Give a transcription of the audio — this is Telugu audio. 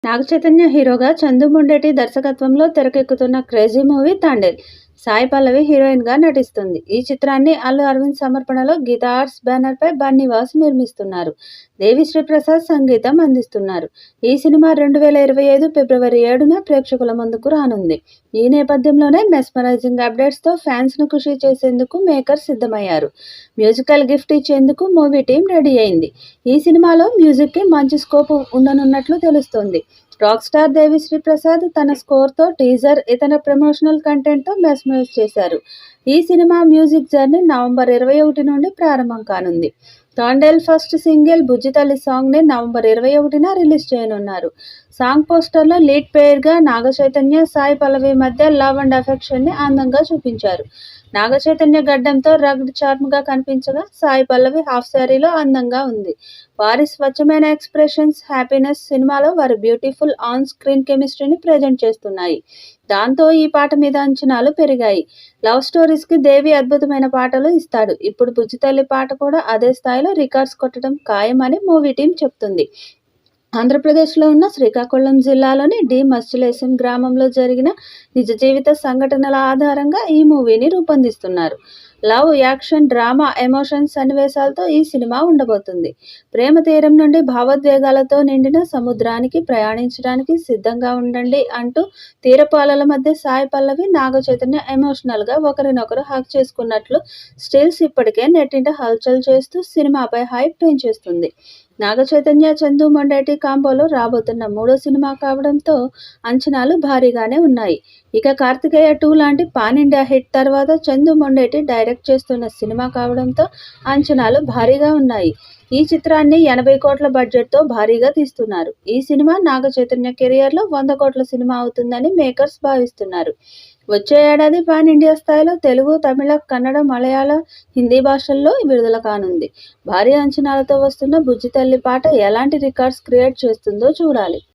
నాగ చైతన్య హీరోగా చందు మొండేటి దర్శకత్వంలో తెరకెక్కుతున్న క్రేజీ మూవీ తాండేల్. సాయి పల్లవి హీరోయిన్గా నటిస్తుంది. ఈ చిత్రాన్ని అల్లు అరవింద్ సమర్పణలో గీతా ఆర్ట్స్ బ్యానర్పై బన్నీవాస్ నిర్మిస్తున్నారు. దేవిశ్రీ ప్రసాద్ సంగీతం అందిస్తున్నారు. ఈ సినిమా 2025 ఫిబ్రవరి 7న ప్రేక్షకుల ముందుకు రానుంది. ఈ నేపథ్యంలోనే మెస్మరైజింగ్ అప్డేట్స్తో ఫ్యాన్స్ను ఖుషి చేసేందుకు మేకర్స్ సిద్ధమయ్యారు. మ్యూజికల్ గిఫ్ట్ ఇచ్చేందుకు మూవీ టీం రెడీ అయింది. ఈ సినిమాలో మ్యూజిక్కి మంచి స్కోప్ ఉండనున్నట్లు తెలుస్తోంది. రాక్ స్టార్ దేవిశ్రీ ప్రసాద్ తన స్కోర్తో టీజర్, ఇతర ప్రమోషనల్ కంటెంట్తో మెస్మరైజ్ చేశారు. ఈ సినిమా మ్యూజిక్ జర్నీ నవంబర్ 21 నుండి ప్రారంభం కానుంది. తాండేల్ ఫస్ట్ సింగిల్ బుజ్జితల్లి సాంగ్ని నవంబర్ 21న రిలీజ్ చేయనున్నారు. సాంగ్ పోస్టర్లో లీడ్ పేర్గా నాగ చైతన్య, సాయి పల్లవి మధ్య లవ్ అండ్ అఫెక్షన్ని అందంగా చూపించారు. నాగ చైతన్య గడ్డంతో రగ్డ్ చార్మ్గా కనిపించగా, సాయి పల్లవి హాఫ్ శారీలో అందంగా ఉంది. వారి స్వచ్ఛమైన ఎక్స్ప్రెషన్స్, హ్యాపీనెస్ సినిమాలో వారి బ్యూటిఫుల్ ఆన్ స్క్రీన్ కెమిస్ట్రీని ప్రెజెంట్ చేస్తున్నాయి. దాంతో ఈ పాట మీద అంచనాలు పెరిగాయి. లవ్ స్టోరీస్కి దేవి అద్భుతమైన పాటలు ఇస్తాడు. ఇప్పుడు బుజ్జితల్లి పాట కూడా అదే స్థాయిలో రికార్డ్స్ కొట్టడం ఖాయమని మూవీ టీం చెప్తుంది. ఆంధ్రప్రదేశ్లో ఉన్న శ్రీకాకుళం జిల్లాలోని డి మస్చిలేశం గ్రామంలో జరిగిన నిజ జీవిత సంఘటనల ఆధారంగా ఈ మూవీని రూపొందిస్తున్నారు. లవ్, యాక్షన్, డ్రామా, ఎమోషన్ సన్నివేశాలతో ఈ సినిమా ఉండబోతుంది. ప్రేమ తీరం నుండి భావోద్వేగాలతో నిండిన సముద్రానికి ప్రయాణించడానికి సిద్ధంగా ఉండండి అంటూ తీరపు అలల మధ్య సాయి పల్లవి, నాగ చైతన్య ఎమోషనల్గా ఒకరినొకరు హగ్ చేసుకున్నట్లు స్టిల్స్ ఇప్పటికే నెట్టింట హల్చల్ చేస్తూ సినిమాపై హైప్ పెంచేస్తుంది. నాగ చైతన్య, చందు మొండేటి కాంబోలో రాబోతున్న మూడో సినిమా కావడంతో అంచనాలు భారీగానే ఉన్నాయి. ఇక కార్తికేయ 2 లాంటి పాన్ ఇండియా హిట్ తర్వాత చందు మొండేటి డైరెక్ట్ చేస్తున్న సినిమా కావడంతో అంచనాలు భారీగా ఉన్నాయి. ఈ చిత్రాన్ని 80 కోట్ల బడ్జెట్తో భారీగా తీస్తున్నారు. ఈ సినిమా నాగ చైతన్య కెరియర్లో 100 కోట్ల సినిమా అవుతుందని మేకర్స్ భావిస్తున్నారు. వచ్చే ఏడాది పాన్ ఇండియా స్థాయిలో తెలుగు, తమిళ, కన్నడ, మలయాళ, హిందీ భాషల్లో విడుదల కానుంది. భారీ అంచనాలతో వస్తున్న బుజ్జితల్లి పాట ఎలాంటి రికార్డ్స్ క్రియేట్ చేస్తుందో చూడాలి.